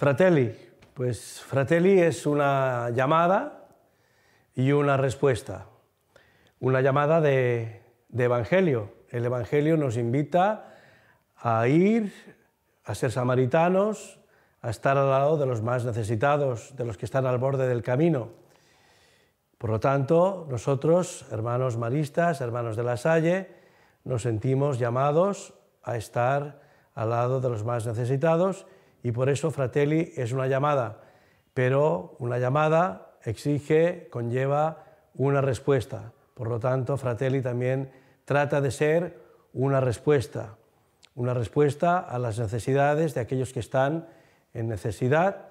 Fratelli, pues Fratelli es una llamada y una respuesta. Una llamada de evangelio. El evangelio nos invita a ir, a ser samaritanos, a estar al lado de los más necesitados, de los que están al borde del camino. Por lo tanto, nosotros, hermanos maristas, hermanos de la Salle, nos sentimos llamados a estar al lado de los más necesitados y por eso Fratelli es una llamada, pero una llamada conlleva una respuesta. Por lo tanto, Fratelli también trata de ser una respuesta a las necesidades de aquellos que están en necesidad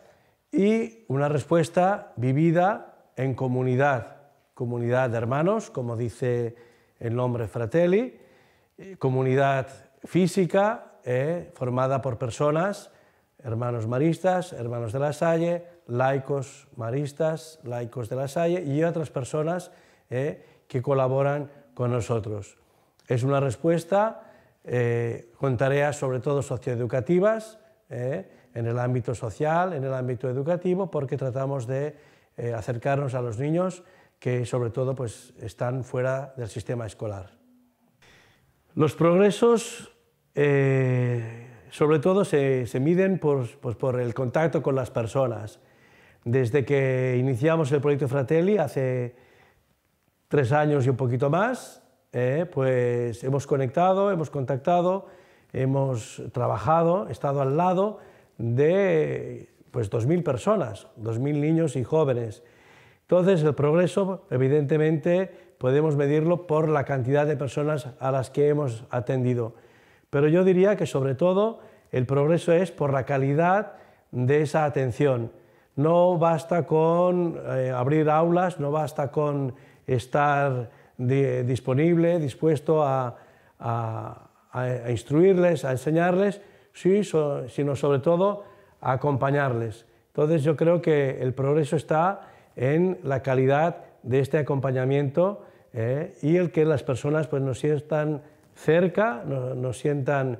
y una respuesta vivida en comunidad de hermanos, como dice el nombre Fratelli, comunidad física formada por personas, hermanos maristas, hermanos de la Salle, laicos maristas, laicos de la Salle y otras personas que colaboran con nosotros. Es una respuesta con tareas sobre todo socioeducativas, en el ámbito social, en el ámbito educativo, porque tratamos de acercarnos a los niños que sobre todo pues, están fuera del sistema escolar. Los progresos sobre todo se miden por el contacto con las personas. Desde que iniciamos el proyecto Fratelli hace 3 años y un poquito más, pues hemos conectado, hemos contactado, hemos trabajado, estado al lado de pues 2.000 personas, 2.000 niños y jóvenes. Entonces el progreso evidentemente podemos medirlo por la cantidad de personas a las que hemos atendido. Pero yo diría que sobre todo el progreso es por la calidad de esa atención. No basta con abrir aulas, no basta con estar disponible, dispuesto a instruirles, a enseñarles, sí, sino sobre todo a acompañarles. Entonces yo creo que el progreso está en la calidad de este acompañamiento y el que las personas pues, nos sientan cerca, nos sientan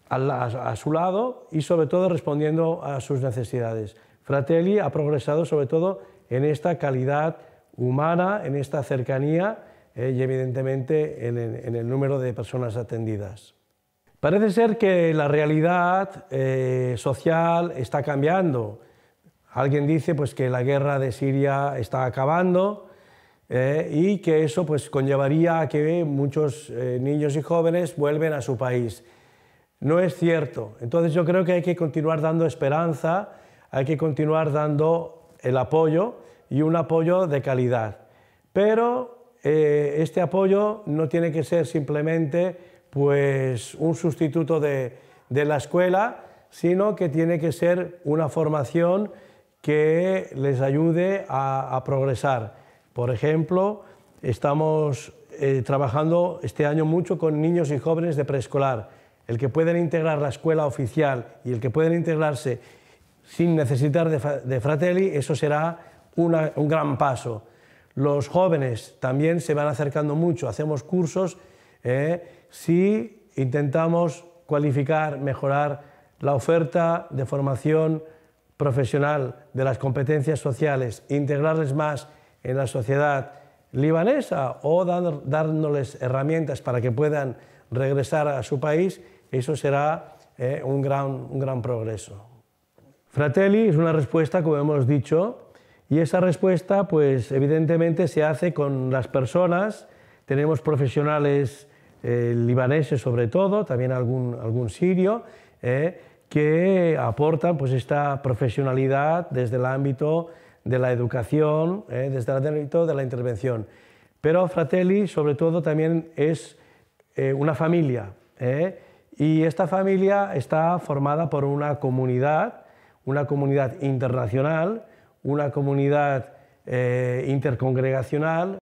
a su lado y sobre todo respondiendo a sus necesidades. Fratelli ha progresado sobre todo en esta calidad humana, en esta cercanía y evidentemente en el número de personas atendidas. Parece ser que la realidad social está cambiando. Alguien dice pues, que la guerra de Siria está acabando y que eso pues, conllevaría a que muchos niños y jóvenes vuelven a su país. No es cierto. Entonces yo creo que hay que continuar dando esperanza, hay que continuar dando el apoyo y un apoyo de calidad. Pero este apoyo no tiene que ser simplemente pues, un sustituto de la escuela, sino que tiene que ser una formación que les ayude a progresar. Por ejemplo, estamos trabajando este año mucho con niños y jóvenes de preescolar. El que pueden integrar la escuela oficial y el que pueden integrarse sin necesitar de Fratelli, eso será un gran paso. Los jóvenes también se van acercando mucho, hacemos cursos si intentamos cualificar, mejorar la oferta de formación profesional de las competencias sociales, integrarles más en la sociedad libanesa o dándoles herramientas para que puedan regresar a su país, eso será un gran progreso. Fratelli es una respuesta, como hemos dicho, y esa respuesta pues, evidentemente se hace con las personas. Tenemos profesionales libaneses sobre todo, también algún sirio, que aportan pues, esta profesionalidad desde el ámbito de la educación, desde el ámbito de la intervención. Pero Fratelli, sobre todo, también es una familia, y esta familia está formada por una comunidad internacional, una comunidad intercongregacional,